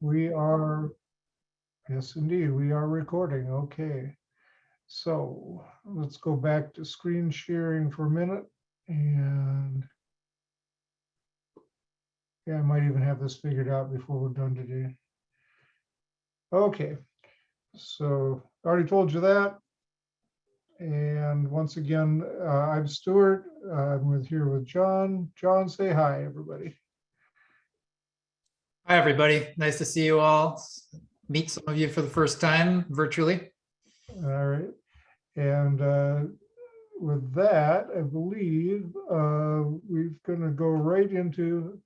We are, yes, indeed, we are recording. Okay. So let's go back to screen sharing for a minute. And yeah, I might even have this figured out before we're done today. Okay. So I already told you that. And once again, I'm Stuart. I'm here with Jon. Jon, say hi, everybody. Hi, everybody. Nice to see you all. Meet some of you for the first time virtually. All right. And with that, I believe we're going to go right into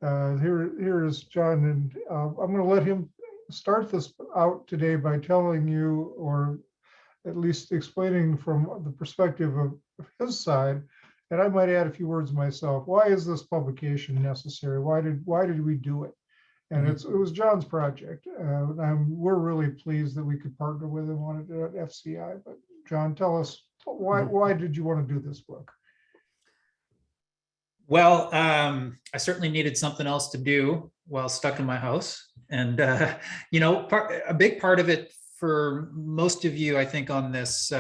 here is Jon, and I'm going to let him start this out today by telling you, or at least explaining from the perspective of his side, and I might add a few words myself. Why is this publication necessary? Why did we do it? And it was Jon's project. We're really pleased that we could partner with him on it at FCI. But Jon, tell us why did you want to do this book? Well, I certainly needed something else to do while stuck in my house. And, a big part of it for most of you, I think, on this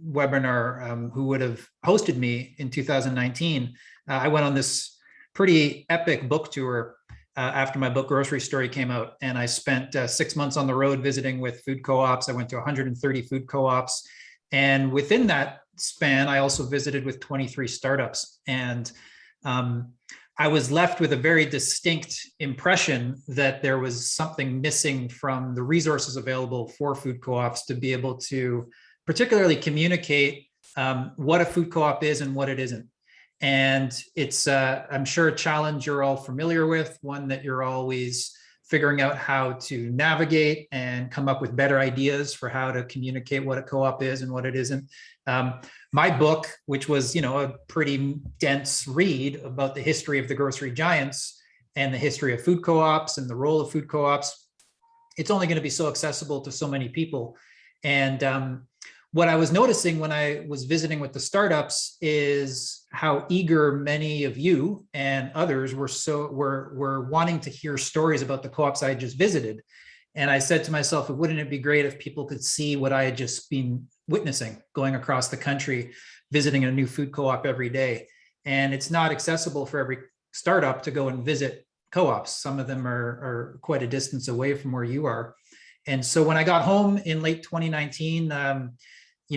webinar who would have hosted me in 2019, I went on this pretty epic book tour after my book Grocery Story came out. And I spent 6 months on the road visiting with food co-ops. I went to 130 food co-ops. And within that span, I also visited with 23 startups. And I was left with a very distinct impression that there was something missing from the resources available for food co-ops to be able to particularly communicate what a food co-op is and what it isn't. And it's, I'm sure, a challenge you're all familiar with, one that you're always figuring out how to navigate and come up with better ideas for how to communicate what a co-op is and what it isn't. My book, which was, a pretty dense read about the history of the grocery giants and the history of food co-ops and the role of food co-ops, it's only going to be so accessible to so many people. And what I was noticing when I was visiting with the startups is how eager many of you and others were wanting to hear stories about the co-ops I had just visited. And I said to myself, wouldn't it be great if people could see what I had just been witnessing going across the country, visiting a new food co-op every day? And it's not accessible for every startup to go and visit co-ops. Some of them are quite a distance away from where you are. And so when I got home in late 2019,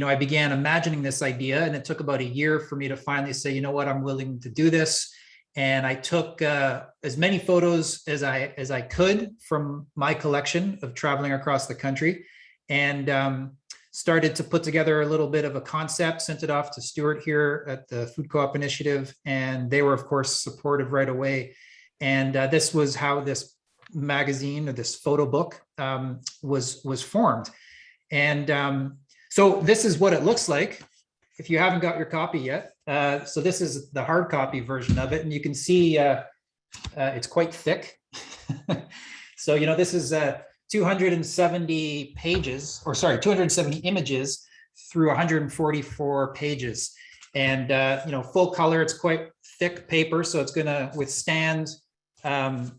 I began imagining this idea, and it took about a year for me to finally say, you know what, I'm willing to do this. And I took as many photos as I could from my collection of traveling across the country, and started to put together a little bit of a concept, sent it off to Stuart here at the Food Co-op Initiative, and they were, of course, supportive right away. And this was how this magazine, or this photo book, was formed. And so this is what it looks like if you haven't got your copy yet. So this is the hard copy version of it, and you can see it's quite thick. So, this is 270 pages, or sorry, 270 images through 144 pages. And, full color, it's quite thick paper, so it's going to withstand, a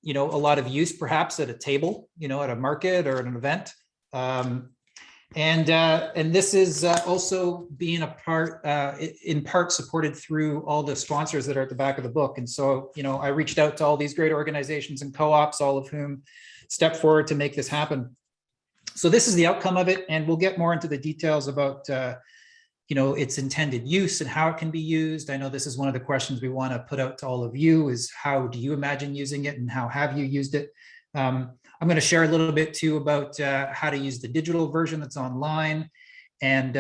lot of use perhaps at a table, at a market or at an event. And this is also being in part supported through all the sponsors that are at the back of the book. And so, I reached out to all these great organizations and co-ops, all of whom stepped forward to make this happen. So this is the outcome of it, and we'll get more into the details about, its intended use and how it can be used. I know this is one of the questions we want to put out to all of you, is how do you imagine using it, and how have you used it? I'm going to share a little bit too about how to use the digital version that's online. And,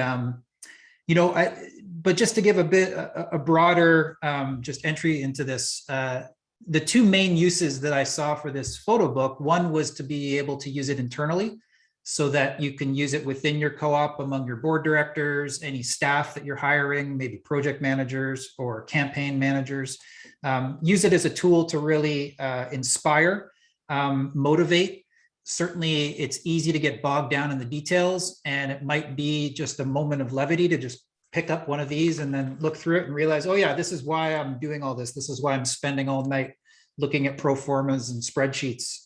but just to give a broader just entry into this, the two main uses that I saw for this photo book, one was to be able to use it internally so that you can use it within your co-op, among your board directors, any staff that you're hiring, maybe project managers or campaign managers. Use it as a tool to really inspire, motivate. Certainly, it's easy to get bogged down in the details, and it might be just a moment of levity to just pick up one of these and then look through it and realize, oh yeah, this is why I'm doing all this. This is why I'm spending all night looking at pro formas and spreadsheets.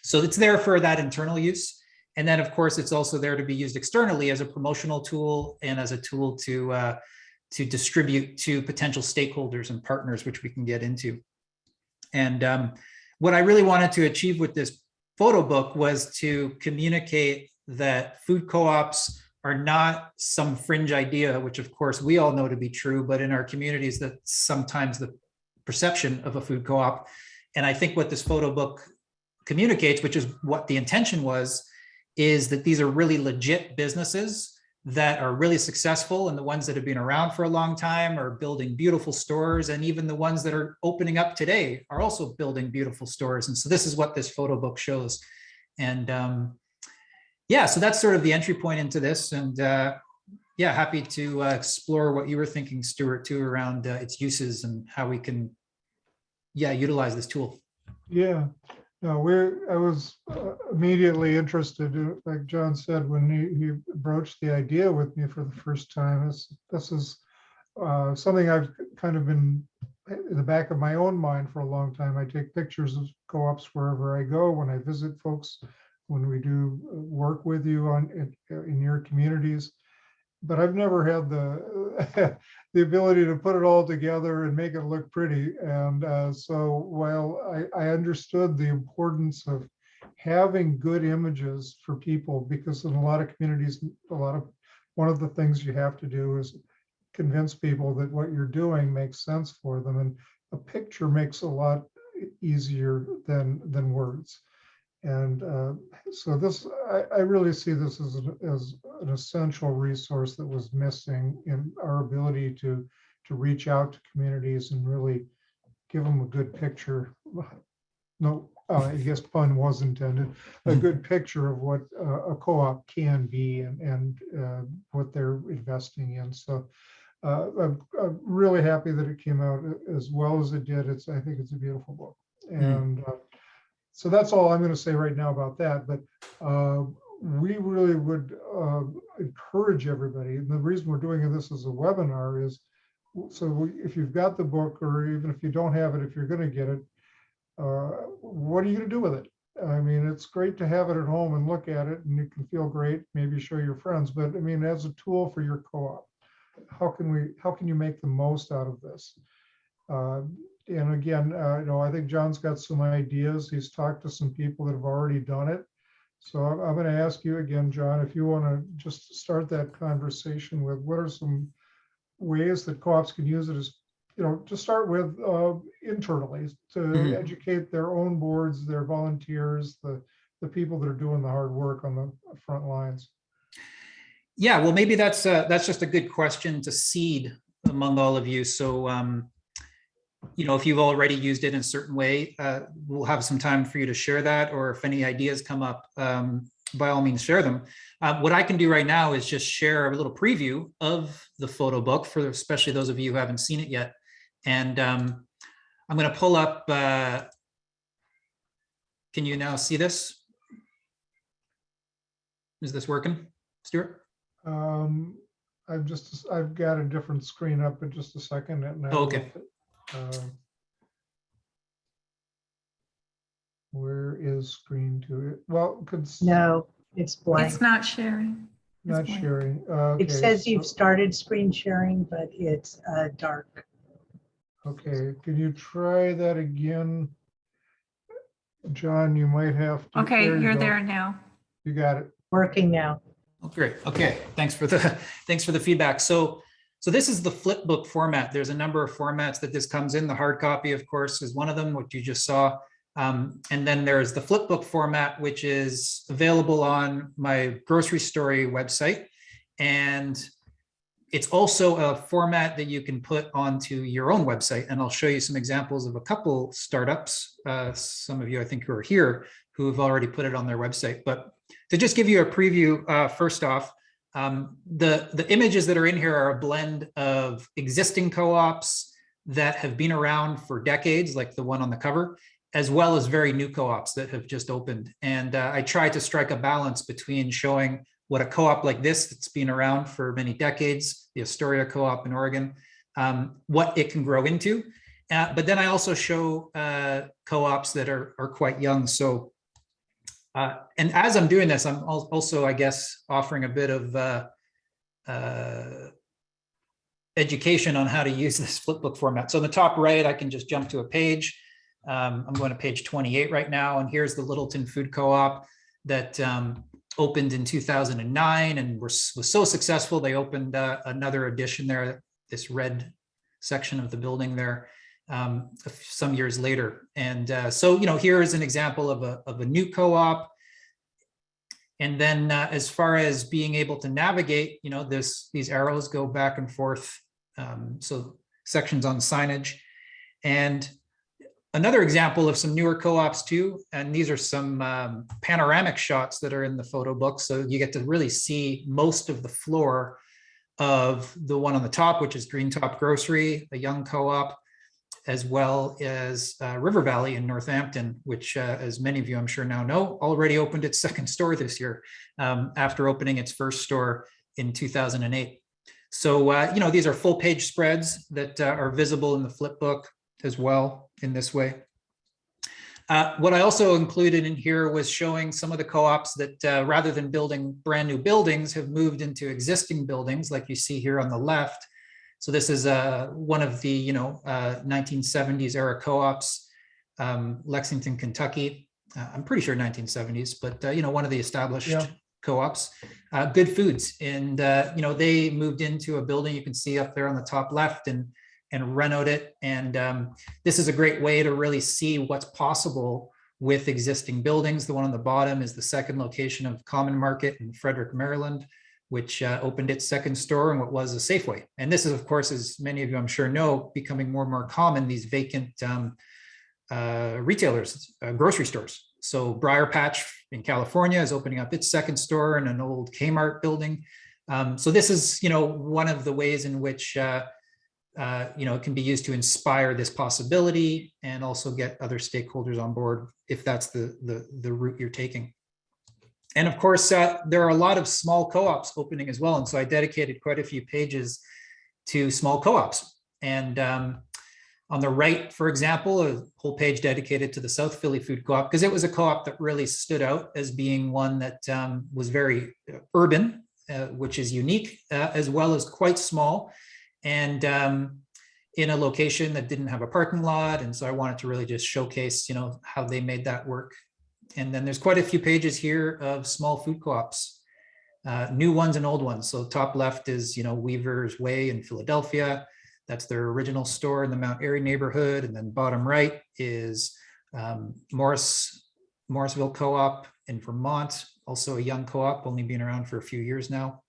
So it's there for that internal use. And then, of course, it's also there to be used externally as a promotional tool and as a tool to distribute to potential stakeholders and partners, which we can get into. And what I really wanted to achieve with this photo book was to communicate that food co-ops are not some fringe idea, which of course we all know to be true, but in our communities, that's sometimes the perception of a food co-op. And I think what this photo book communicates, which is what the intention was, is that these are really legit businesses that are really successful, and the ones that have been around for a long time are building beautiful stores, and even the ones that are opening up today are also building beautiful stores. And so this is what this photo book shows. And yeah, so that's sort of the entry point into this. And yeah, happy to explore what you were thinking, Stuart, too, around its uses and how we can, yeah, utilize this tool. Yeah, no, I was immediately interested, like John said, when he broached the idea with me for the first time. This is something I've kind of been in the back of my own mind for a long time. I take pictures of co-ops wherever I go, when I visit folks, when we do work with you in your communities. But I've never had the the ability to put it all together and make it look pretty. And so while I understood the importance of having good images for people, because in a lot of communities, one of the things you have to do is convince people that what you're doing makes sense for them, and a picture makes a lot easier than words. And so this, I really see this as an essential resource that was missing in our ability to reach out to communities and really give them a good picture. No, I guess pun was intended. A good picture of what a co-op can be and what they're investing in. So I'm really happy that it came out as well as it did. I think it's a beautiful book. And so that's all I'm going to say right now about that. But we really would encourage everybody. And the reason we're doing this as a webinar is, so if you've got the book, or even if you don't have it, if you're going to get it, what are you going to do with it? I mean, it's great to have it at home and look at it, and you can feel great, maybe show your friends. But I mean, as a tool for your co-op, how can you make the most out of this? And again, I think John's got some ideas. He's talked to some people that have already done it. So I'm going to ask you again, John, if you want to just start that conversation with what are some ways that co-ops can use it as, to start with internally to educate their own boards, their volunteers, the people that are doing the hard work on the front lines. Yeah, well, maybe that's just a good question to seed among all of you. So, if you've already used it in a certain way, we'll have some time for you to share that, or if any ideas come up, by all means, share them. What I can do right now is just share a little preview of the photo book for especially those of you who haven't seen it yet. And I'm going to pull up, can you now see this? Is this working, Stuart? I've got a different screen up in just a second. And okay. Where is screen to it? Well, no, it's blank. It's not sharing. Not sharing. Okay, it says you've started screen sharing, but it's dark. Okay, can you try that again? John, you might have to. Okay, you're there now. You got it. Working now. Oh, great. Okay, thanks for the feedback. So this is the Flipbook format. There's a number of formats that this comes in. The hard copy, of course, is one of them, what you just saw. And then there's the Flipbook format, which is available on my grocery store website. And it's also a format that you can put onto your own website. And I'll show you some examples of a couple startups, some of you I think who are here, who have already put it on their website. But to just give you a preview, first off, the images that are in here are a blend of existing co-ops that have been around for decades, like the one on the cover, as well as very new co-ops that have just opened. And I try to strike a balance between showing what a co-op like this that's been around for many decades, the Astoria co-op in Oregon, what it can grow into, But then I also show co-ops that are quite young. So, and as I'm doing this, I'm also, I guess, offering a bit of education on how to use this flipbook format. So in the top right, I can just jump to a page. I'm going to page 28 right now, and here's the Littleton Food Co-op that opened in 2009 and was so successful. They opened another edition there, this red section of the building there, some years later. And so, here is an example of a new co-op. And then as far as being able to navigate, these arrows go back and forth. So sections on signage. And another example of some newer co-ops too, and these are some panoramic shots that are in the photo book. So you get to really see most of the floor of the one on the top, which is Green Top Grocery, a young co-op, as well as River Valley in Northampton, which as many of you I'm sure now know, already opened its second store this year after opening its first store in 2008. So, these are full page spreads that are visible in the flipbook as well in this way. What I also included in here was showing some of the co-ops that rather than building brand new buildings have moved into existing buildings like you see here on the left. So this is one of the 1970s era co-ops, Lexington, Kentucky. I'm pretty sure 1970s, but one of the established co-ops, Good Foods, and they moved into a building you can see up there on the top left and reno it. And this is a great way to really see what's possible with existing buildings. The one on the bottom is the second location of Common Market in Frederick, Maryland, which opened its second store in what was a Safeway. And this is, of course, as many of you I'm sure know, becoming more and more common, these vacant retailers, grocery stores. So Briar Patch in California is opening up its second store in an old Kmart building. So this is, one of the ways in which, it can be used to inspire this possibility and also get other stakeholders on board if that's the route you're taking. And of course, there are a lot of small co-ops opening as well. And so I dedicated quite a few pages to small co-ops. And on the right, for example, a whole page dedicated to the South Philly Food Co-op, because it was a co-op that really stood out as being one that was very urban, which is unique, as well as quite small, and in a location that didn't have a parking lot. And so I wanted to really just showcase, how they made that work. And then there's quite a few pages here of small food co-ops, new ones and old ones. So top left is, Weaver's Way in Philadelphia. That's their original store in the Mount Airy neighborhood. And then bottom right is Morrisville Co-op in Vermont, also a young co-op, only been around for a few years now.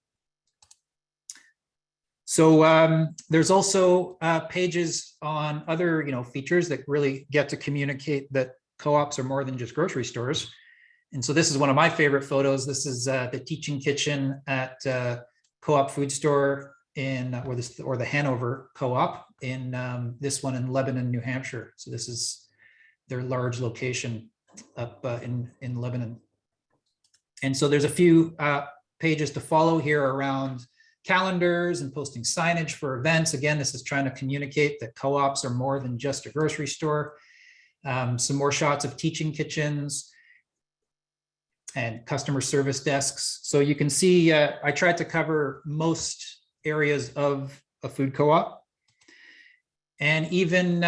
So there's also pages on other, features that really get to communicate that co-ops are more than just grocery stores. And so this is one of my favorite photos. This is the teaching kitchen at Co-op Food Store in, or the Hanover Co-op in this one in Lebanon, New Hampshire. So this is their large location up in Lebanon. And so there's a few pages to follow here around calendars and posting signage for events. Again, this is trying to communicate that co-ops are more than just a grocery store. Some more shots of teaching kitchens and customer service desks. So you can see I tried to cover most areas of a food co-op and even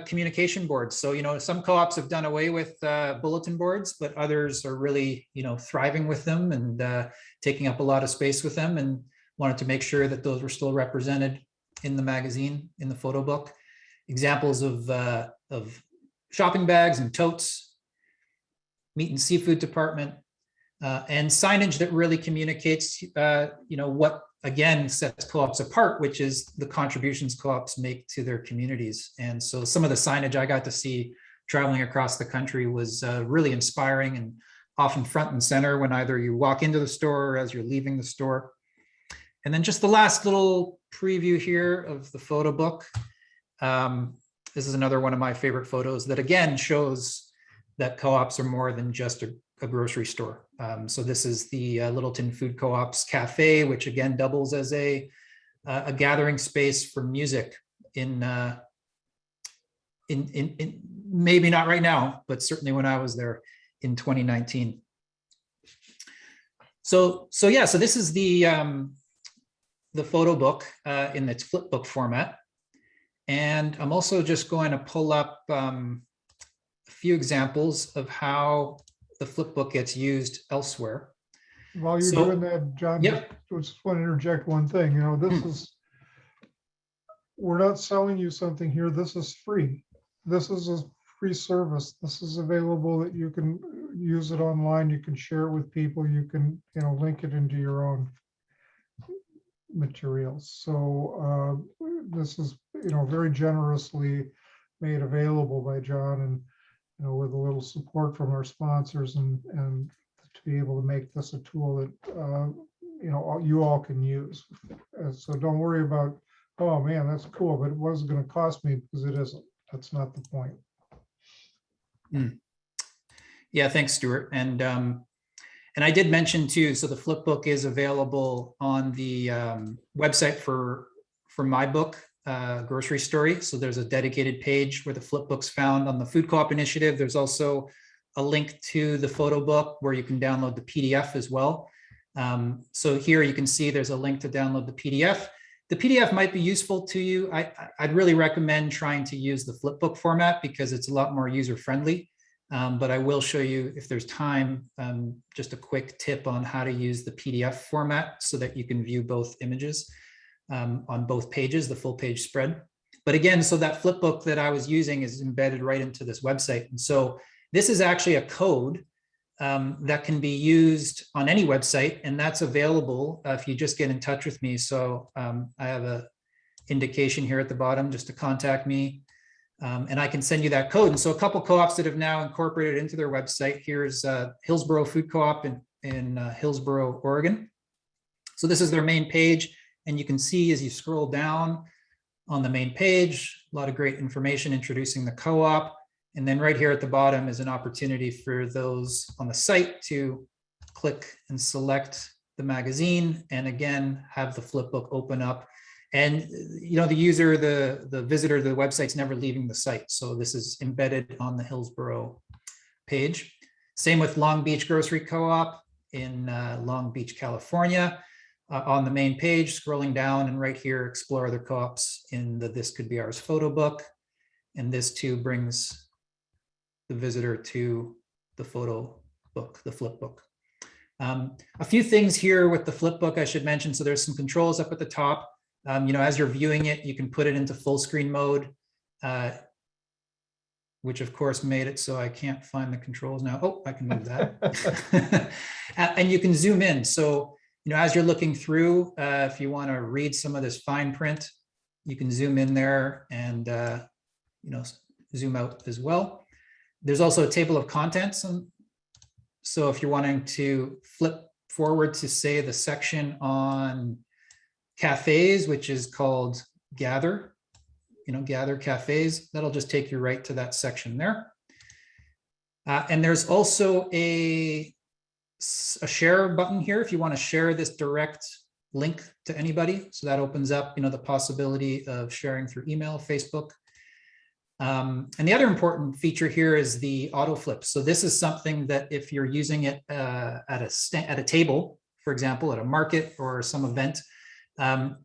communication boards. So, some co-ops have done away with bulletin boards, but others are really, thriving with them and taking up a lot of space with them, and wanted to make sure that those were still represented in the magazine, in the photo book. Examples of shopping bags and totes, meat and seafood department, and signage that really communicates, what again sets co-ops apart, which is the contributions co-ops make to their communities. And so some of the signage I got to see traveling across the country was really inspiring and often front and center when either you walk into the store or as you're leaving the store. And then just the last little preview here of the photo book. This is another one of my favorite photos that again shows that co-ops are more than just a grocery store. So this is the Littleton Food Co-op's cafe, which again doubles as a gathering space for music in in maybe not right now, but certainly when I was there in 2019. So yeah, so this is the photo book in its flipbook format. And I'm also just going to pull up a few examples of how the flipbook gets used elsewhere. While you're doing that, John, Yep. just want to interject one thing. You know, this is, we're not selling you something here. This is free. This is a free service. This is available that you can use it online. You can share it with people. You can, you know, link it into your own materials. So this is, you know, very generously made available by John, and, you know, with a little support from our sponsors, and to be able to make this a tool that you know, you all can use. So don't worry about, oh man, that's cool, but it wasn't going to cost me, because it isn't. That's not the point. Yeah, thanks, Stuart. And I did mention too, so the flipbook is available on the website for my book, Grocery Story. So there's a dedicated page where the flipbook's found on the Food Co-op initiative. There's also a link to the photo book where you can download the PDF as well. So here you can see there's a link to download the PDF. The PDF might be useful to you. I'd really recommend trying to use the flipbook format because it's a lot more user-friendly. But I will show you, if there's time, just a quick tip on how to use the PDF format so that you can view both images on both pages, the full page spread. But again, so that flipbook that I was using is embedded right into this website. And so this is actually a code that can be used on any website, and that's available if you just get in touch with me. So I have a indication here at the bottom just to contact me. And I can send you that code. And so a couple co-ops that have now incorporated into their website. Here's Hillsboro Food Co-op in Hillsboro, Oregon. So this is their main page. And you can see as you scroll down on the main page, a lot of great information introducing the co-op. And then right here at the bottom is an opportunity for those on the site to click and select the magazine. And again, have the flipbook open up. And you know, the user, the visitor to the website's never leaving the site. So this is embedded on the Hillsboro page. Same with Long Beach Grocery Co-op in Long Beach, California. On the main page, scrolling down, and right here, explore other co-ops in the This Could Be Ours photo book. And this too brings the visitor to the photo book, the flip book. A few things here with the flip book I should mention. So there's some controls up at the top. You know, as you're viewing it, you can put it into full screen mode, which of course made it so I can't find the controls now. Oh, I can move that. And you can zoom in. So, you know, as you're looking through, if you want to read some of this fine print, you can zoom in there and, you know, zoom out as well. There's also a table of contents. And so if you're wanting to flip forward to, say, the section on cafes, which is called Gather, you know, Gather Cafes, that'll just take you right to that section there. And there's also a share button here if you want to share this direct link to anybody. So that opens up, you know, the possibility of sharing through email, Facebook. And the other important feature here is the Autoflip. So this is something that if you're using it at a table, for example, at a market or some event,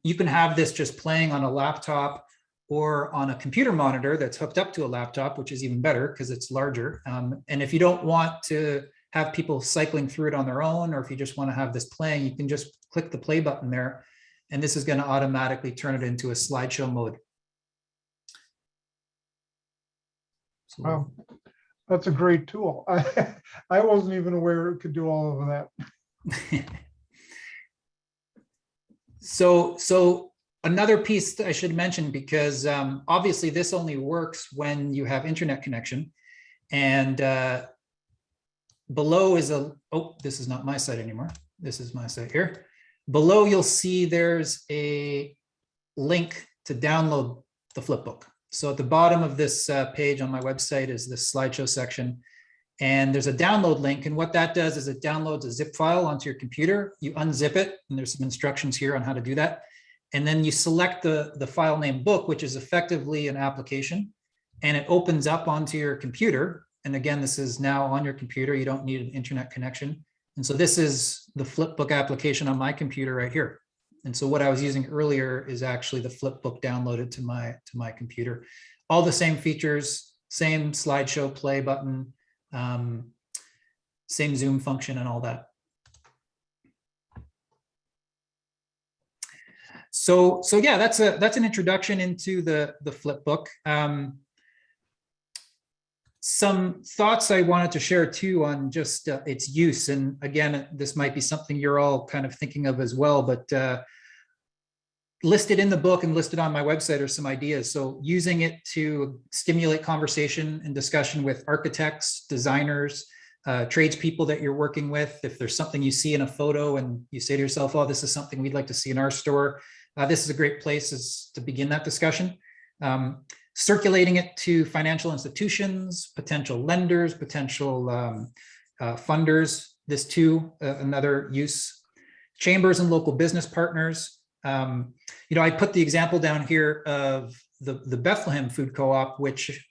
you can have this just playing on a laptop or on a computer monitor that's hooked up to a laptop, which is even better because it's larger. And if you don't want to have people cycling through it on their own, or if you just want to have this playing, you can just click the play button there, and this is going to automatically turn it into a slideshow mode. So, that's a great tool. I wasn't even aware it could do all of that. So another piece that I should mention, because obviously this only works when you have internet connection, and below is oh, this is not my site anymore. This is my site here. Below you'll see there's a link to download the flipbook. So at the bottom of this page on my website is this slideshow section. And there's a download link. And what that does is it downloads a zip file onto your computer. You unzip it, and there's some instructions here on how to do that. And then you select the file name book, which is effectively an application. and it opens up onto your computer. And again, this is now on your computer. You don't need an internet connection. And so this is the Flipbook application on my computer right here. And so what I was using earlier is actually the Flipbook downloaded to my computer. All the same features, same slideshow play button, same zoom function and all that. So yeah, that's an introduction into the Flipbook. Some thoughts I wanted to share too on just its use. And again, this might be something you're all kind of thinking of as well, but listed in the book and listed on my website are some ideas. So using it to stimulate conversation and discussion with architects, designers, tradespeople that you're working with. If there's something you see in a photo and you say to yourself, oh, this is something we'd like to see in our store, this is a great place to begin that discussion. Circulating it to financial institutions, potential lenders, potential funders. This too, another use. Chambers and local business partners. I put the example down here of the Bethlehem Food Co-op, which,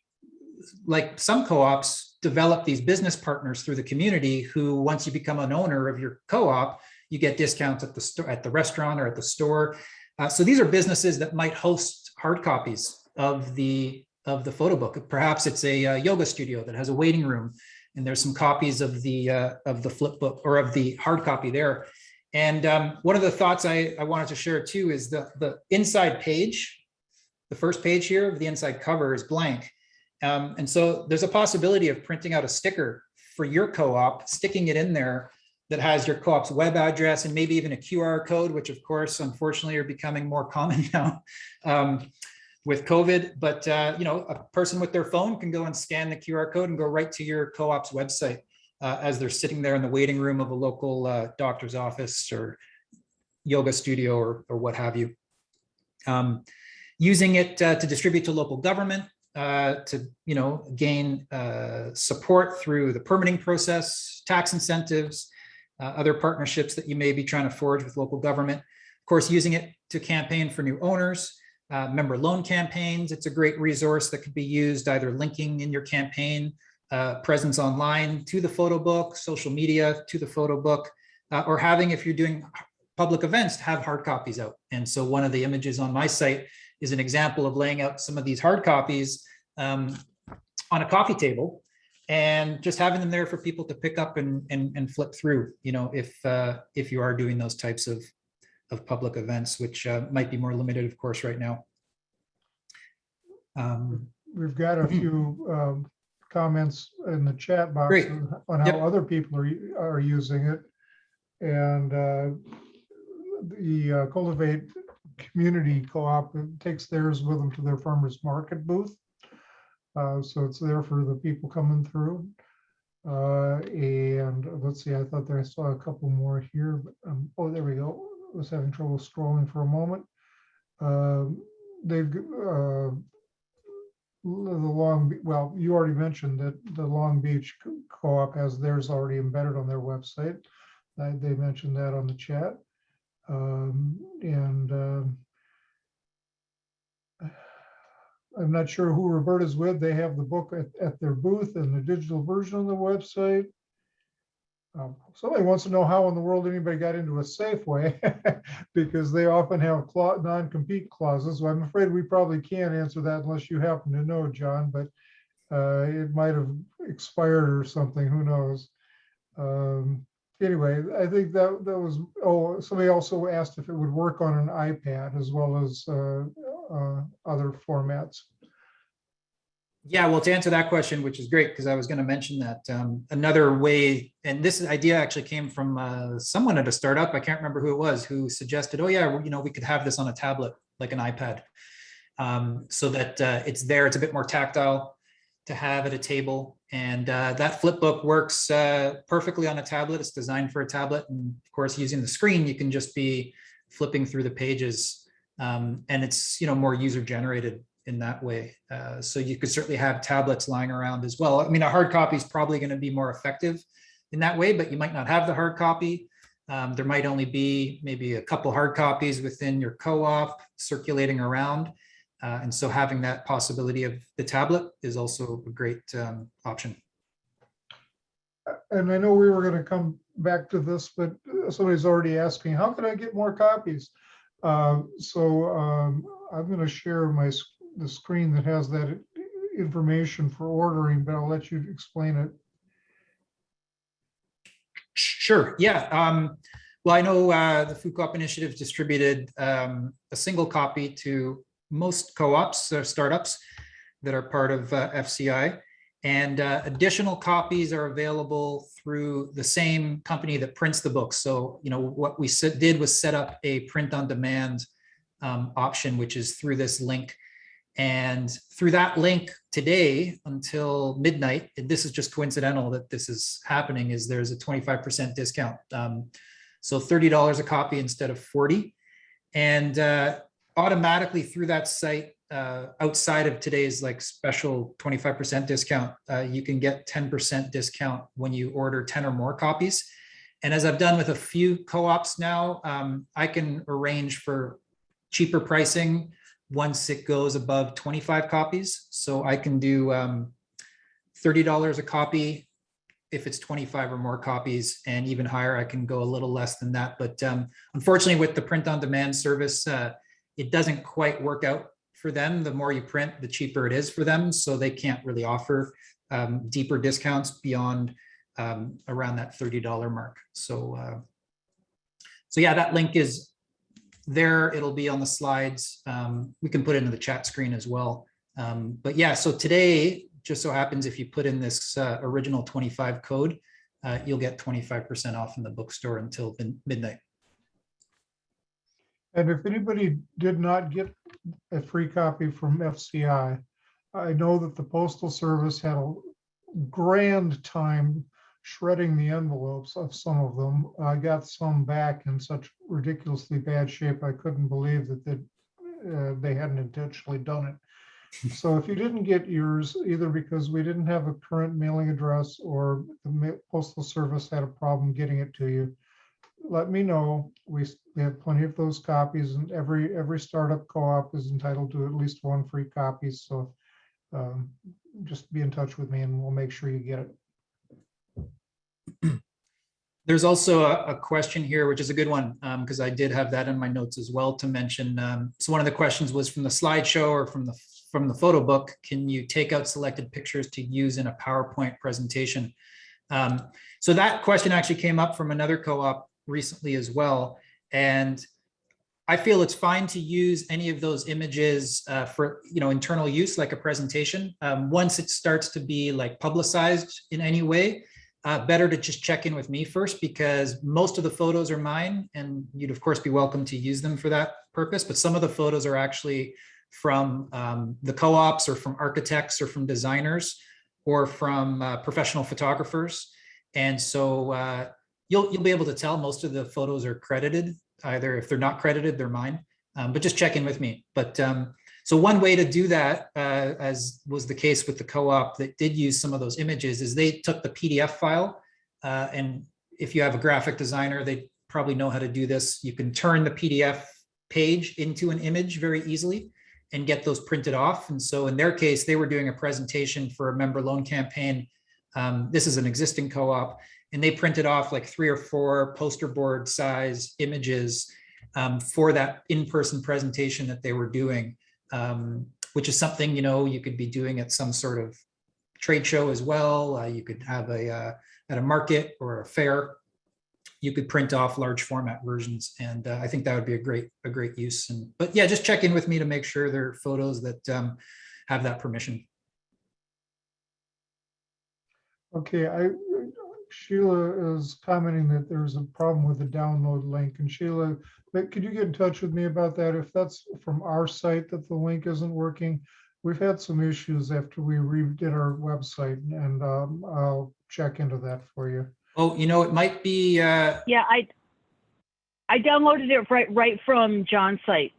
like some co-ops, develop these business partners through the community who, once you become an owner of your co-op, you get discounts at the store, at the restaurant, or at the store. So these are businesses that might host hard copies of the photo book. Perhaps it's a yoga studio that has a waiting room, and there's some copies of the Flipbook or of the hard copy there. And one of the thoughts I wanted to share too is the inside page, the first page here of the inside cover is blank. And so there's a possibility of printing out a sticker for your co-op, sticking it in there that has your co-op's web address and maybe even a QR code, which of course, unfortunately, are becoming more common now with COVID. But a person with their phone can go and scan the QR code and go right to your co-op's website as they're sitting there in the waiting room of a local doctor's office or yoga studio or what have you. Using it to distribute to local government, to gain support through the permitting process, tax incentives, other partnerships that you may be trying to forge with local government. Of course, using it to campaign for new owners, member loan campaigns. It's a great resource that could be used either linking in your campaign presence online to the photo book, social media to the photo book, or having, if you're doing public events, to have hard copies out. And so one of the images on my site is an example of laying out some of these hard copies on a coffee table and just having them there for people to pick up and flip through, if you are doing those types of public events, which might be more limited, of course, right now. We've got a few comments in the chat box Great. on how Yep. other people are using it. And the Cultivate Community Co-op takes theirs with them to their farmers market booth. So it's there for the people coming through. And let's see, I thought I saw a couple more here, but oh, there we go. I was having trouble scrolling for a moment. They've well, you already mentioned that the Long Beach Co-op has theirs already embedded on their website. They mentioned that on the chat. I'm not sure who Roberta's with. They have the book at their booth and the digital version on the website. Somebody wants to know how in the world anybody got into a Safeway because they often have non-compete clauses. So I'm afraid we probably can't answer that unless you happen to know, John, but it might have expired or something, who knows. Anyway, I think that was, somebody also asked if it would work on an iPad as well as other formats. Yeah, well, to answer that question, which is great, because I was going to mention that another way, and this idea actually came from someone at a startup, I can't remember who it was, who suggested, oh yeah, we could have this on a tablet, like an iPad, so that it's there, it's a bit more tactile to have at a table. And that Flipbook works perfectly on a tablet. It's designed for a tablet. And of course, using the screen, you can just be flipping through the pages. And it's more user generated in that way. So you could certainly have tablets lying around as well. I mean, a hard copy is probably going to be more effective in that way, but you might not have the hard copy. There might only be maybe a couple hard copies within your co-op circulating around. And so having that possibility of the tablet is also a great option. And I know we were going to come back to this, but somebody's already asking, how can I get more copies? I'm going to share the screen that has that information for ordering, but I'll let you explain it. Sure. Yeah. Well, I know the Food Co-op Initiative distributed a single copy to most co-ops or startups that are part of FCI. And additional copies are available through the same company that prints the books. So, what we did was set up a print on demand option, which is through this link. And through that link today until midnight, and this is just coincidental that this is happening, is there's a 25% discount. So $30 a copy instead of 40. And automatically through that site, outside of today's like special 25% discount, you can get 10% discount when you order 10 or more copies. And as I've done with a few co-ops now, I can arrange for cheaper pricing once it goes above 25 copies. So I can do $30 a copy if it's 25 or more copies, and even higher, I can go a little less than that. But unfortunately, with the print on demand service, it doesn't quite work out for them. The more you print, the cheaper it is for them. So they can't really offer deeper discounts beyond around that $30 mark. So yeah, that link is there. It'll be on the slides. We can put it in the chat screen as well. But yeah, so today, just so happens if you put in this original 25 code, you'll get 25% off in the bookstore until midnight. And if anybody did not get a free copy from FCI, I know that the Postal Service had a grand time shredding the envelopes of some of them. I got some back in such ridiculously bad shape, I couldn't believe that they hadn't intentionally done it. So if you didn't get yours, either because we didn't have a current mailing address or the Postal Service had a problem getting it to you, let me know. We have plenty of those copies, and every startup co-op is entitled to at least one free copy. So just be in touch with me and we'll make sure you get it. There's also a question here, which is a good one, because I did have that in my notes as well to mention. So one of the questions was from the slideshow or from the photo book, can you take out selected pictures to use in a PowerPoint presentation? So that question actually came up from another co-op recently as well. And I feel it's fine to use any of those images for internal use, like a presentation. Once it starts to be like publicized in any way, better to just check in with me first, because most of the photos are mine, and you'd of course be welcome to use them for that purpose. But some of the photos are actually from the co-ops or from architects or from designers or from professional photographers. And so you'll be able to tell most of the photos are credited. Either if they're not credited, they're mine, but just check in with me. But so one way to do that, as was the case with the co-op that did use some of those images, is they took the PDF file. And if you have a graphic designer, they probably know how to do this. You can turn the PDF page into an image very easily and get those printed off. And so in their case, they were doing a presentation for a member loan campaign. This is an existing co-op, and they printed off like 3 or 4 poster board size images for that in-person presentation that they were doing, which is something, you could be doing at some sort of trade show as well. You could have at a market or a fair, you could print off large format versions. And I think that would be a great use. But yeah, just check in with me to make sure they're photos that have that permission. Okay, Sheila is commenting that there's a problem with the download link. And Sheila, could you get in touch with me about that? If that's from our site that the link isn't working, we've had some issues after we redid our website, and I'll check into that for you. Oh, it might be. Yeah, I downloaded it right from John's site.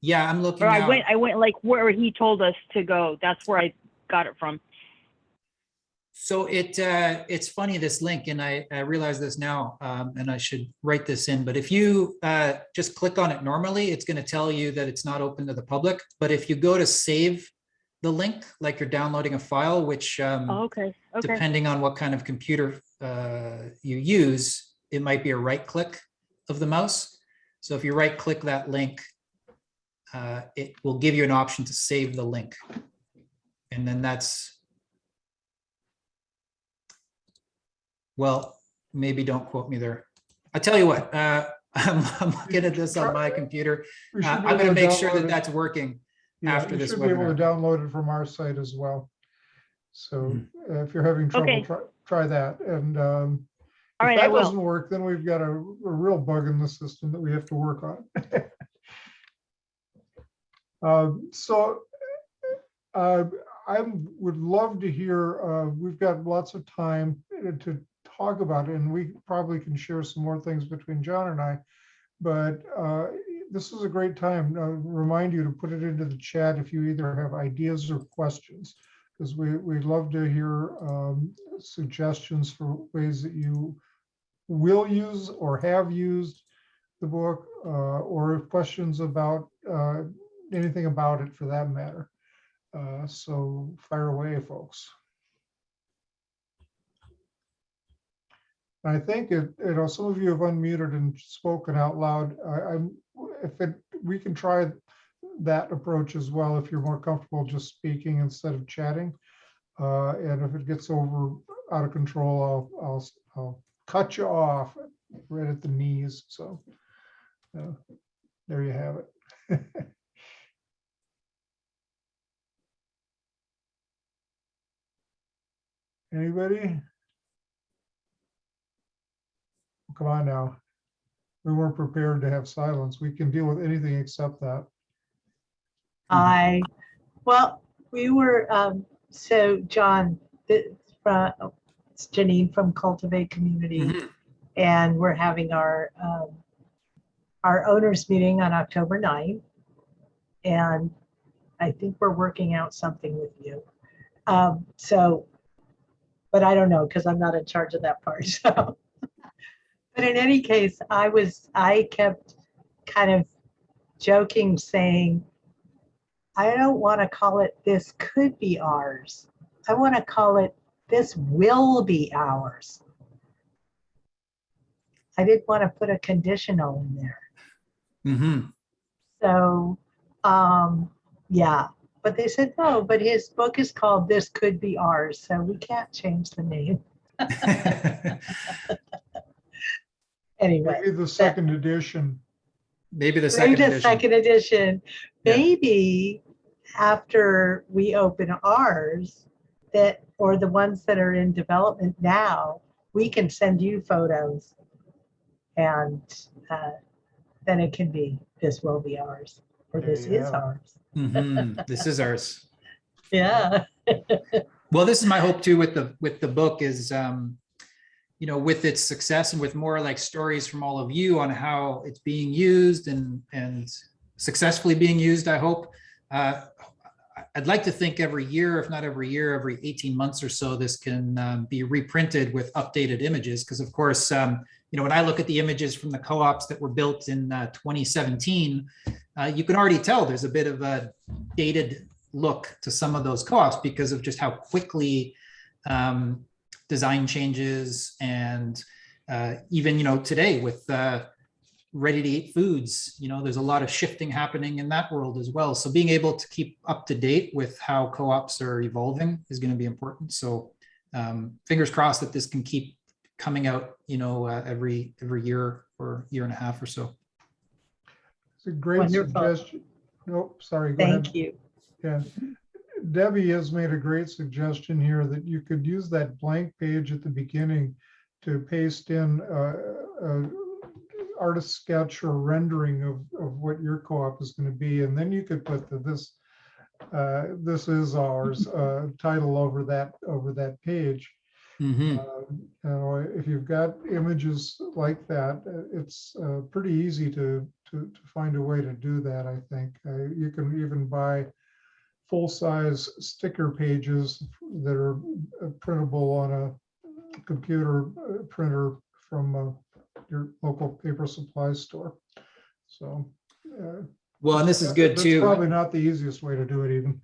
Yeah, I'm looking. Or I went like where he told us to go. That's where I got it from. So it's funny, this link, and I realize this now, and I should write this in, but if you just click on it normally, it's going to tell you that it's not open to the public. But if you go to save the link, like you're downloading a file, which Oh, okay. Okay. depending on what kind of computer you use, it might be a right click of the mouse. So if you right click that link, it will give you an option to save the link. And then that's, well, maybe don't quote me there. I tell you what, I'm looking at this on my computer. We should be I'm going able to to make sure download that it. that's working Yeah, after you this should be able to webinar. download it from our site as well. So if you're having trouble, Okay. try that. And All if right, I that will. doesn't work, then we've got a real bug in the system that we have to work on. I would love to hear, we've got lots of time to talk about it, and we probably can share some more things between John and I, but this is a great time. Remind you to put it into the chat if you either have ideas or questions, because we'd love to hear suggestions for ways that you will use or have used the book, or questions about anything about it for that matter. So fire away, folks. I think some of you have unmuted and spoken out loud. We can try that approach as well if you're more comfortable just speaking instead of chatting. And if it gets out of control, I'll cut you off right at the knees. So there you have it. Anybody? Come on now. We weren't prepared to have silence. We can deal with anything except that. Well, we were, so John, it's Janine from Cultivate Community, Mhm. and we're having our owners meeting on October 9th. And I think we're working out something with you. But I don't know, because I'm not in charge of that part. So, but in any case, I kept kind of joking, saying, I don't want to call it "this could be ours." I want to call it "this will be ours." I didn't want to put a conditional in there. Mhm. So, yeah. But they said, no, but his book is called "This Could Be Ours," so we can't change the name. Anyway. Maybe the second edition. Maybe the Maybe second the edition. second edition. Yeah. Maybe after we open ours, or the ones that are in development now, we can send you photos, and then it can be "this will be ours," or There "this you is have it. ours." Mhm. This is ours. Yeah. Well, this is my hope too with the book is, with its success and with more like stories from all of you on how it's being used and successfully being used, I hope. I'd like to think every year, if not every year, every 18 months or so, this can be reprinted with updated images. Because of course, when I look at the images from the co-ops that were built in 2017, you can already tell there's a bit of a dated look to some of those co-ops because of just how quickly design changes, and even today with ready to eat foods, there's a lot of shifting happening in that world as well. So being able to keep up to date with how co-ops are evolving is going to be important. So fingers crossed that this can keep coming out every year or year and a half or so. It's a great Wonderful. suggestion. Nope, sorry, go ahead. Thank you. Yeah. Debbie has made a great suggestion here that you could use that blank page at the beginning to paste in a artist sketch or rendering of what your co-op is going to be, and then you could put this is ours title over that page. Mhm. If you've got images like that, it's pretty easy to find a way to do that. I think you can even buy full-size sticker pages that are printable on a computer printer from your local paper supply store. So. Well, and this is good That's too. probably not the easiest way to do it even.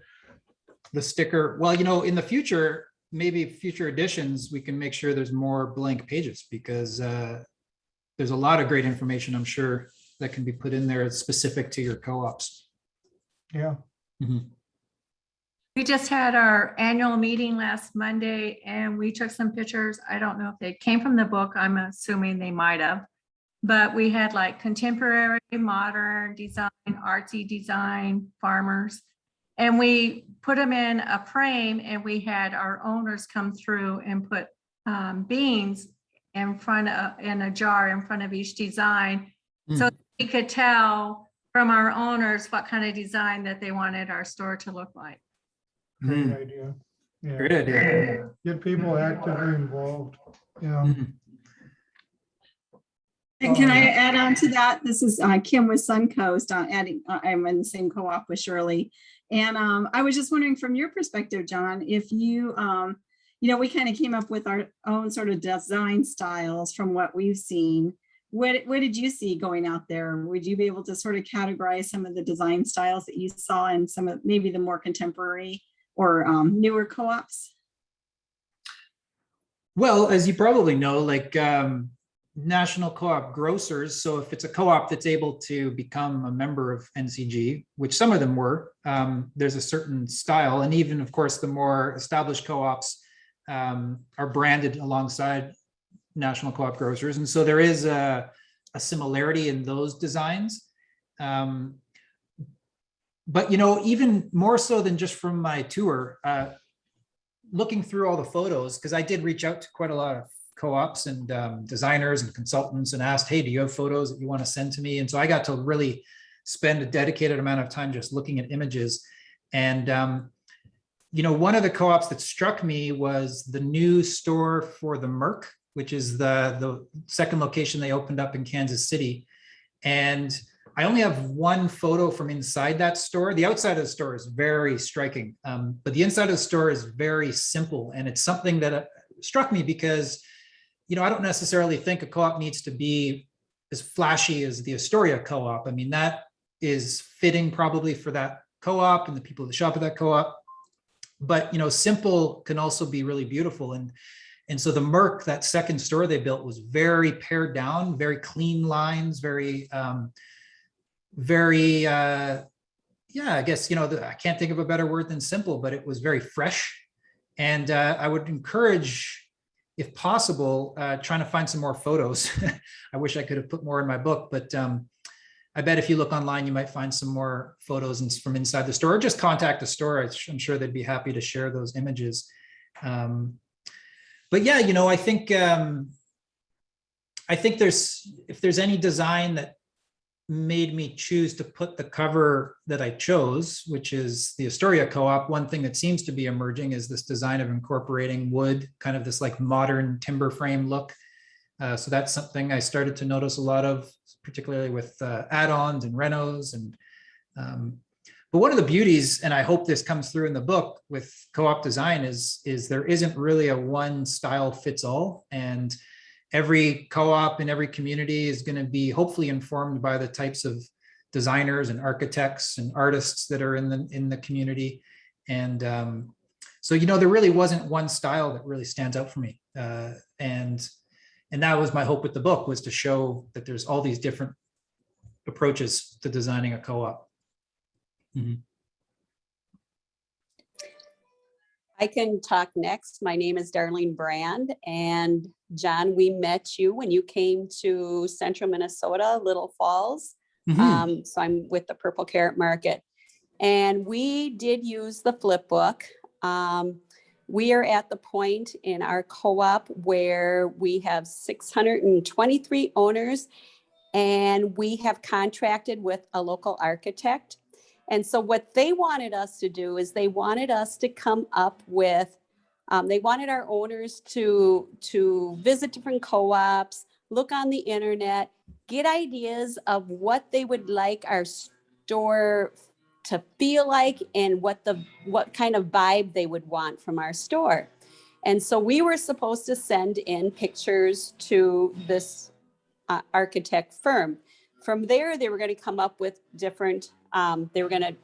The sticker, well, you know, in the future, maybe future editions, we can make sure there's more blank pages because there's a lot of great information, I'm sure, that can be put in there specific to your co-ops. Yeah. Mhm. We just had our annual meeting last Monday and we took some pictures. I don't know if they came from the book. I'm assuming they might have. But we had like contemporary, modern design, artsy design, farmers. And we put them in a frame and we had our owners come through and put beans in front of, in a jar in front of each design. So we could tell from our owners what kind of design that they wanted our store to look like. Great idea. Yeah. Great idea. Get people actively involved. Yeah. Mhm. And can I add on to that? This is Kim with Suncoast. I'm in the same co-op with Shirley. And I was just wondering from your perspective, John, if you, we kind of came up with our own sort of design styles from what we've seen. What did you see going out there? Would you be able to sort of categorize some of the design styles that you saw in some of maybe the more contemporary or newer co-ops? Well, as you probably know, like national co-op grocers. So if it's a co-op that's able to become a member of NCG, which some of them were, there's a certain style. And even, of course, the more established co-ops are branded alongside national co-op grocers. And so there is a similarity in those designs. But, you know, even more so than just from my tour, looking through all the photos, because I did reach out to quite a lot of co-ops and designers and consultants and asked, hey, do you have photos that you want to send to me? And so I got to really spend a dedicated amount of time just looking at images. And, one of the co-ops that struck me was the new store for the Merc, which is the second location they opened up in Kansas City. And I only have one photo from inside that store. The outside of the store is very striking, but the inside of the store is very simple. And it's something that struck me because, I don't necessarily think a co-op needs to be as flashy as the Astoria co-op. I mean, that is fitting probably for that co-op and the people that shop at that co-op. But, simple can also be really beautiful. And so the Merc, that second store they built, was very pared down, very clean lines, very, I guess, I can't think of a better word than simple, but it was very fresh. And I would encourage, if possible, trying to find some more photos. I wish I could have put more in my book, but I bet if you look online, you might find some more photos from inside the store, or just contact the store. I'm sure they'd be happy to share those images. But yeah, I think if there's any design that made me choose to put the cover that I chose, which is the Astoria co-op, one thing that seems to be emerging is this design of incorporating wood, kind of this like modern timber frame look. So that's something I started to notice a lot of, particularly with add-ons and renos. But one of the beauties, and I hope this comes through in the book with co-op design, is there isn't really a one style fits all. And every co-op in every community is going to be hopefully informed by the types of designers and architects and artists that are in the community. And so, there really wasn't one style that really stands out for me. And that was my hope with the book, was to show that there's all these different approaches to designing a co-op. Mm-hmm. I can talk next. My name is Darlene Brand, and John, we met you when you came to Central Minnesota, Little Falls. Mm-hmm. So I'm with the Purple Carrot Market, and we did use the Flipbook. We are at the point in our co-op where we have 623 owners, and we have contracted with a local architect. And so what they wanted us to do is they wanted us to come up with, they wanted our owners to visit different co-ops, look on the internet, get ideas of what they would like our store feel like and what kind of vibe they would want from our store. And so we were supposed to send in pictures to this architect firm. From there, they were going to come up with different, they were going to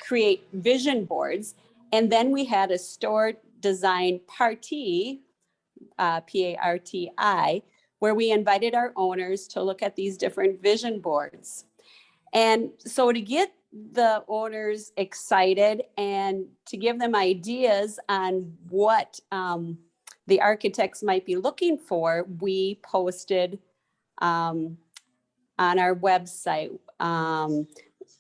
create vision boards. And then we had a store design party, PARTI, where we invited our owners to look at these different vision boards. And so to get the owners excited and to give them ideas on what the architects might be looking for, we posted on our website.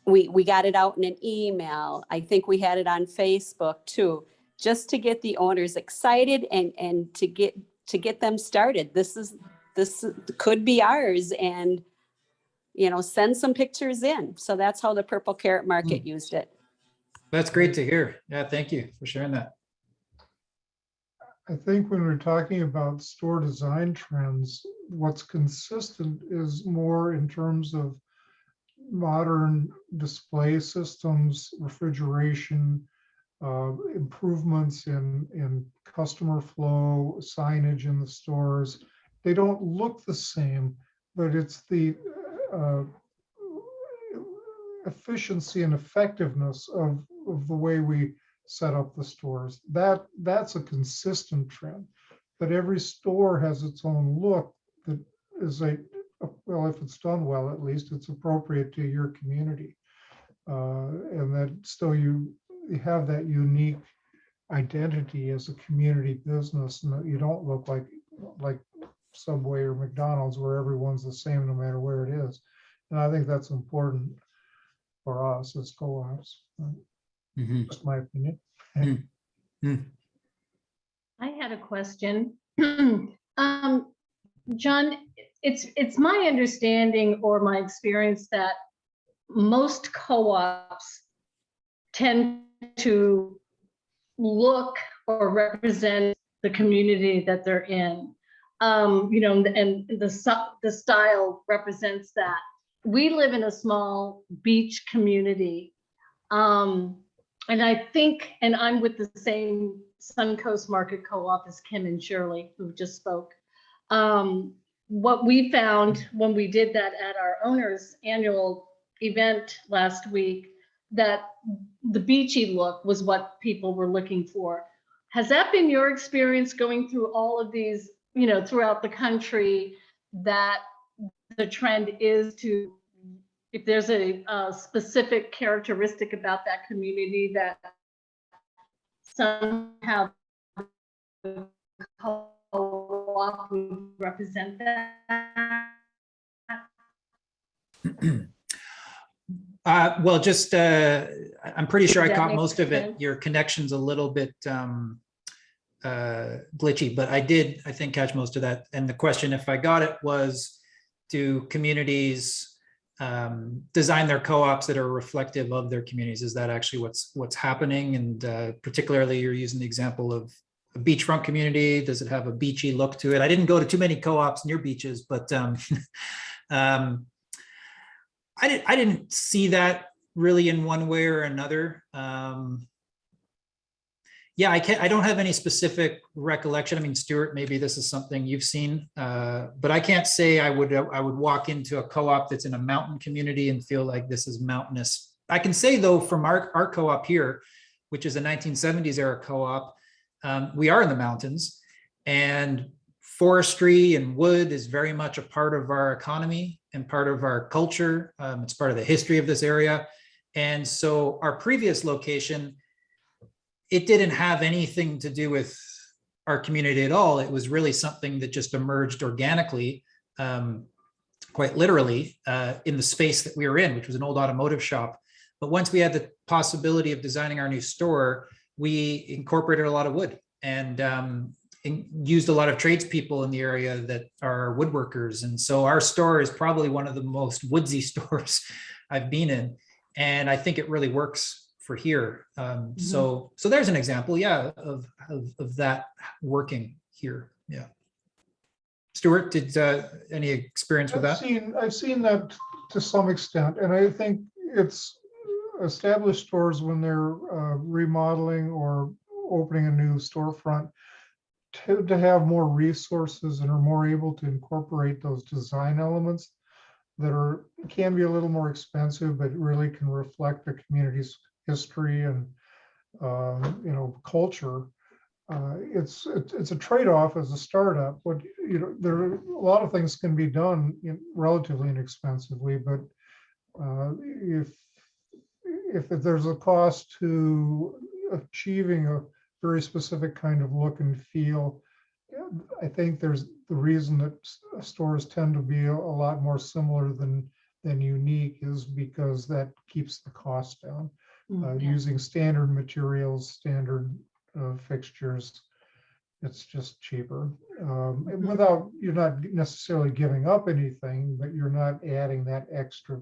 We got it out in an email. I think we had it on Facebook too, just to get the owners excited and to get them started. This could be ours, and send some pictures in. So that's how the Purple Carrot Market used it. That's great to hear. Yeah, thank you for sharing that. I think when we're talking about store design trends, what's consistent is more in terms of modern display systems, refrigeration, improvements in customer flow, signage in the stores. They don't look the same, but it's the efficiency and effectiveness of the way we set up the stores. That's a consistent trend, but every store has its own look that is well, if it's done well, at least it's appropriate to your community. And that still you have that unique identity as a community business, and that you don't look like Subway or McDonald's where everyone's the same no matter where it is. And I think that's important for us as co-ops. That's my opinion. I had a question. John, it's my understanding or my experience that most co-ops tend to look or represent the community that they're in. And the style represents that. We live in a small beach community. And I think, and I'm with the same Suncoast Market Co-op as Kim and Shirley, who just spoke. What we found when we did that at our owners' annual event last week, that the beachy look was what people were looking for. Has that been your experience going through all of these, throughout the country, that the trend is to, if there's a specific characteristic about that community that somehow the co-op would represent that? Well, just I'm pretty sure I That caught makes most of it. sense. Your connection's a little bit glitchy, but I think catch most of that. And the question, if I got it, was, do communities design their co-ops that are reflective of their communities? Is that actually what's happening? And particularly, you're using the example of a beachfront community. Does it have a beachy look to it? I didn't go to too many co-ops near beaches, but I didn't see that really in one way or another. Yeah, I don't have any specific recollection. I mean, Stuart, maybe this is something you've seen, but I can't say I would walk into a co-op that's in a mountain community and feel like this is mountainous. I can say though, from our co-op here, which is a 1970s era co-op, we are in the mountains, and forestry and wood is very much a part of our economy and part of our culture. It's part of the history of this area. And so our previous location, it didn't have anything to do with our community at all. It was really something that just emerged organically, quite literally, in the space that we were in, which was an old automotive shop. But once we had the possibility of designing our new store, we incorporated a lot of wood and used a lot of tradespeople in the area that are woodworkers. And so our store is probably one of the most woodsy stores I've been in. And I think it really works for here. So there's an example, yeah, of that working here. Yeah. Stuart, did any experience with that? I've seen that to some extent, and I think it's established stores, when they're remodeling or opening a new storefront, to have more resources and are more able to incorporate those design elements that can be a little more expensive, but really can reflect the community's history and culture. It's a trade-off as a startup. There are a lot of things can be done relatively inexpensively, but if there's a cost to achieving a very specific kind of look and feel, I think there's the reason that stores tend to be a lot more similar than unique is because that keeps the cost down. Using standard materials, standard fixtures, it's just cheaper. Without, you're not necessarily giving up anything, but you're not adding that extra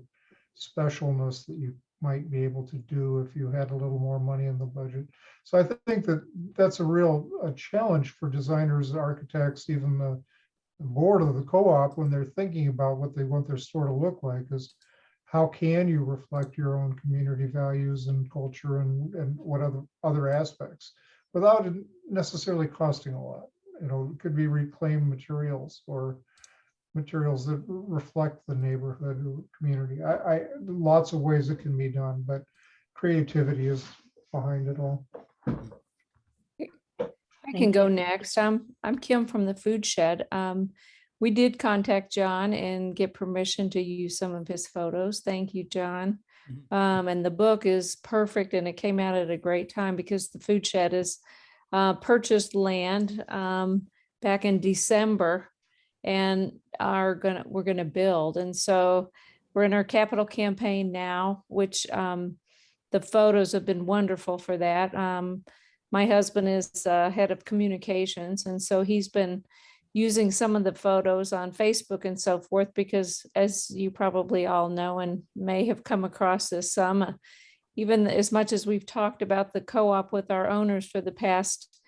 specialness that you might be able to do if you had a little more money in the budget. So I think that that's a real challenge for designers, architects, even the board of the co-op when they're thinking about what they want their store to look like, is how can you reflect your own community values and culture and what other aspects without it necessarily costing a lot. It could be reclaimed materials or materials that reflect the neighborhood or community. Lots of ways it can be done, but creativity is behind it all. I can go next. I'm Kim from the Food Shed. We did contact John and get permission to use some of his photos. Thank you, John. And the book is perfect, and it came out at a great time because the Food Shed has purchased land back in December and we're gonna build. And so we're in our capital campaign now, which the photos have been wonderful for that. My husband is head of communications, and so he's been using some of the photos on Facebook and so forth, because as you probably all know and may have come across this, even as much as we've talked about the co-op with our owners for the past,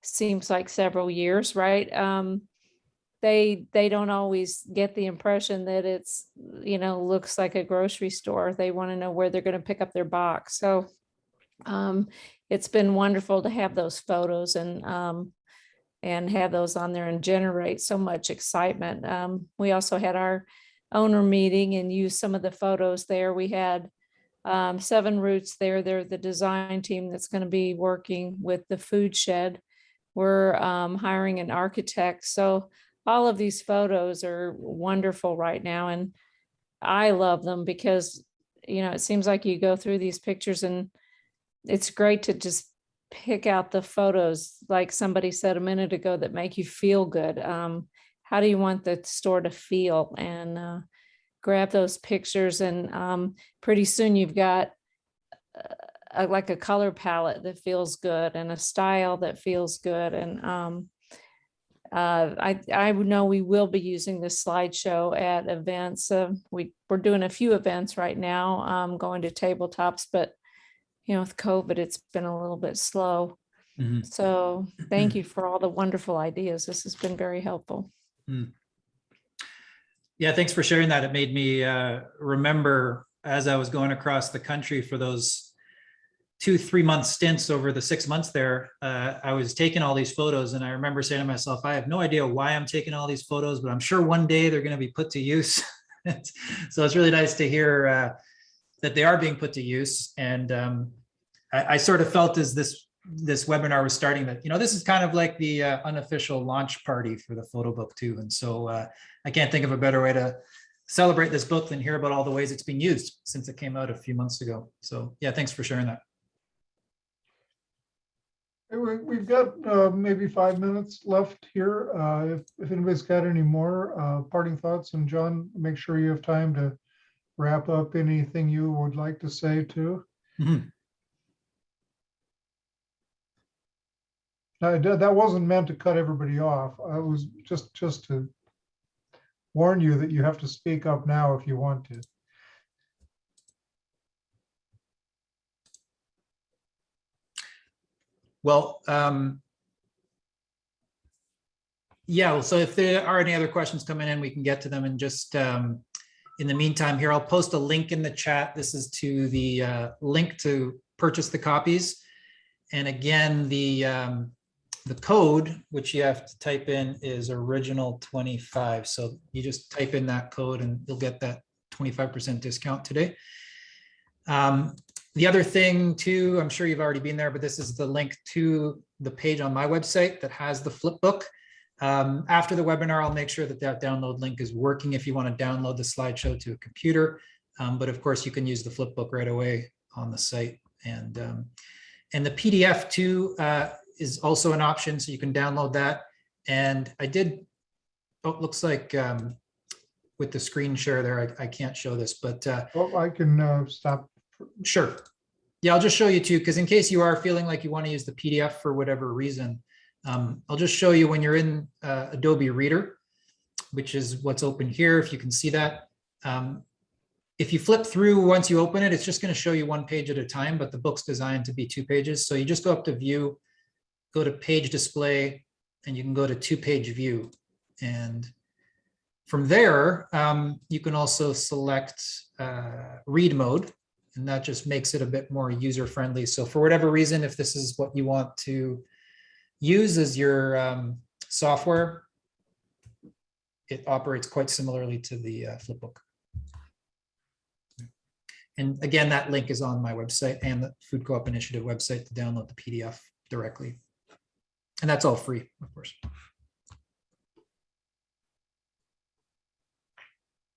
seems like several years, right? They don't always get the impression that it's, looks like a grocery store. They want to know where they're going to pick up their box. So it's been wonderful to have those photos and have those on there and generate so much excitement. We also had our owner meeting and used some of the photos there. We had 7 Roots there. They're the design team that's going to be working with the Food Shed. We're hiring an architect. So all of these photos are wonderful right now. And I love them because, it seems like you go through these pictures and it's great to just pick out the photos, like somebody said a minute ago, that make you feel good. How do you want the store to feel? And grab those pictures, and pretty soon you've got like a color palette that feels good and a style that feels good. And I know we will be using this slideshow at events. We're doing a few events right now, going to tabletops, but with COVID, it's been a little bit slow. So thank you for all the wonderful ideas. This has been very helpful. Yeah, thanks for sharing that. It made me remember as I was going across the country for those 2-3 month stints over the 6 months there, I was taking all these photos, and I remember saying to myself, I have no idea why I'm taking all these photos, but I'm sure one day they're going to be put to use. So it's really nice to hear that they are being put to use. And I sort of felt as this webinar was starting that, this is kind of like the unofficial launch party for the photo book too. And so I can't think of a better way to celebrate this book than hear about all the ways it's been used since it came out a few months ago. So yeah, thanks for sharing that. We've got maybe 5 minutes left here. If anybody's got any more parting thoughts, and John, make sure you have time to wrap up anything you would like to say too. That wasn't meant to cut everybody off. I was just to warn you that you have to speak up now if you want to. Well, yeah, so if there are any other questions coming in, we can get to them. And just, In the meantime, here, I'll post a link in the chat. This is to the link to purchase the copies. And again, the code, which you have to type in, is original 25. So you just type in that code and you'll get that 25% discount today. The other thing too, I'm sure you've already been there, but this is the link to the page on my website that has the Flipbook. After the webinar, I'll make sure that that download link is working if you want to download the slideshow to a computer. But of course, you can use the Flipbook right away on the site. And the PDF too is also an option, so you can download that. And I did, oh, it looks like with the screen share there, I can't show this, but Well, I can stop. sure. Yeah, I'll just show you too, because in case you are feeling like you want to use the PDF for whatever reason, I'll just show you when you're in Adobe Reader, which is what's open here, if you can see that. If you flip through, once you open it, it's just going to show you one page at a time, but the book's designed to be 2 pages. So you just go up to View, go to Page Display, and you can go to 2-page view. And from there, you can also select read mode, and that just makes it a bit more user-friendly. So for whatever reason, if this is what you want to use as your software, it operates quite similarly to the Flipbook. And again, that link is on my website and the Food Co-op Initiative website to download the PDF directly. And that's all free, of course.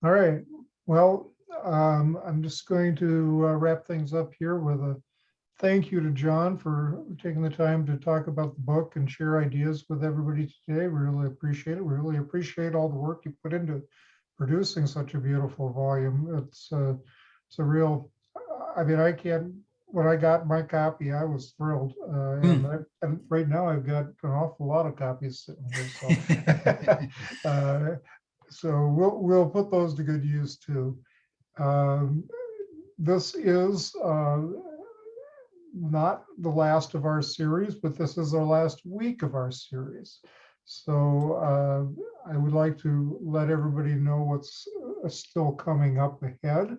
All right. Well, I'm just going to wrap things up here with a thank you to Jon for taking the time to talk about the book and share ideas with everybody today. We really appreciate it. We really appreciate all the work you put into producing such a beautiful volume. It's a real, I mean, I can't, when I got my copy, I was thrilled. And right now I've got an awful lot of copies sitting here. So, so we'll put those to good use too. This is not the last of our series, but this is our last week of our series. So I would like to let everybody know what's still coming up ahead.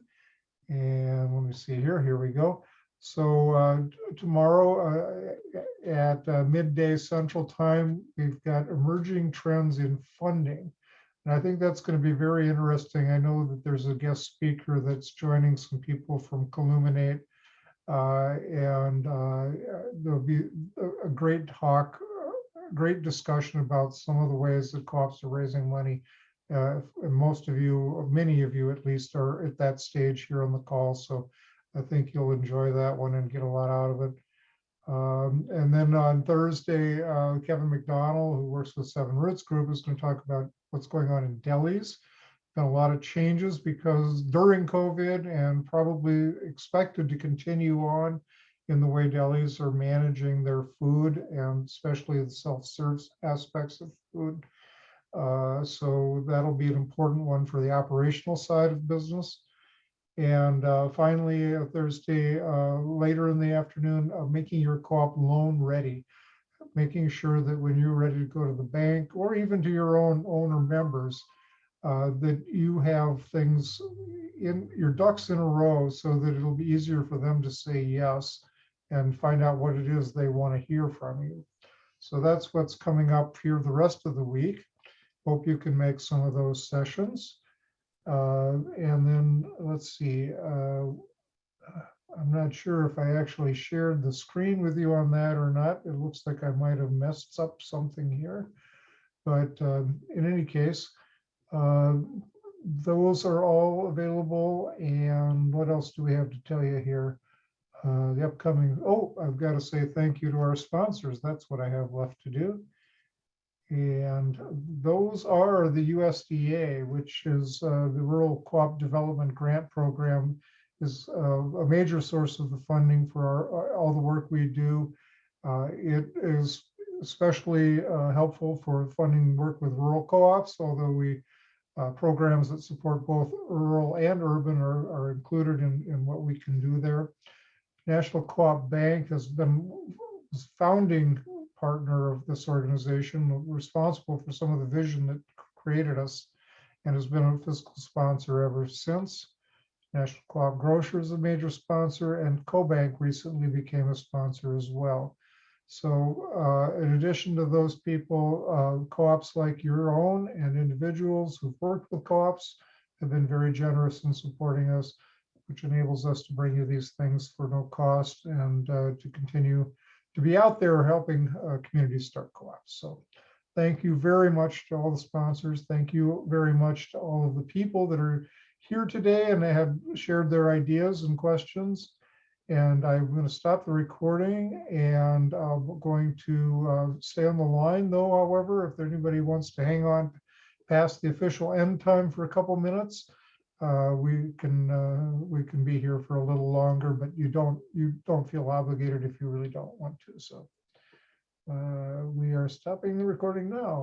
And let me see here we go. So tomorrow at midday Central Time, we've got emerging trends in funding. And I think that's going to be very interesting. I know that there's a guest speaker that's joining some people from Colluminate, and there'll be a great talk, a great discussion about some of the ways that co-ops are raising money. And most of you, many of you at least, are at that stage here on the call. So I think you'll enjoy that one and get a lot out of it. And then on Thursday, Kevin McDonald, who works with Seven Roots Group, is going to talk about what's going on in delis. Been a lot of changes because during COVID, and probably expected to continue on in the way delis are managing their food, and especially the self-serve aspects of food. So that'll be an important one for the operational side of business. And finally, Thursday, later in the afternoon, making your co-op loan ready, making sure that when you're ready to go to the bank or even to your own owner members, that you have things in your ducks in a row so that it'll be easier for them to say yes and find out what it is they want to hear from you. So that's what's coming up here the rest of the week. Hope you can make some of those sessions. And then let's see, I'm not sure if I actually shared the screen with you on that or not. It looks like I might have messed up something here. But in any case, those are all available. And what else do we have to tell you here? The upcoming, oh, I've got to say thank you to our sponsors. That's what I have left to do. And those are the USDA, which is the Rural Co-op Development Grant Program, is a major source of the funding for all the work we do. It is especially helpful for funding work with rural co-ops, although we programs that support both rural and urban are included in what we can do there. National Co-op Bank has been founding partner of this organization, responsible for some of the vision that created us. and has been a fiscal sponsor ever since. National Co-op Grocer is a major sponsor, and CoBank recently became a sponsor as well. So in addition to those people, co-ops like your own and individuals who've worked with co-ops have been very generous in supporting us, which enables us to bring you these things for no cost and to continue to be out there helping communities start co-ops. So thank you very much to all the sponsors. Thank you very much to all of the people that are here today and they have shared their ideas and questions. And I'm going to stop the recording and I'm going to stay on the line though, however, if anybody wants to hang on past the official end time for a couple minutes, we can be here for a little longer, but you don't feel obligated if you really don't want to. So we are stopping the recording now.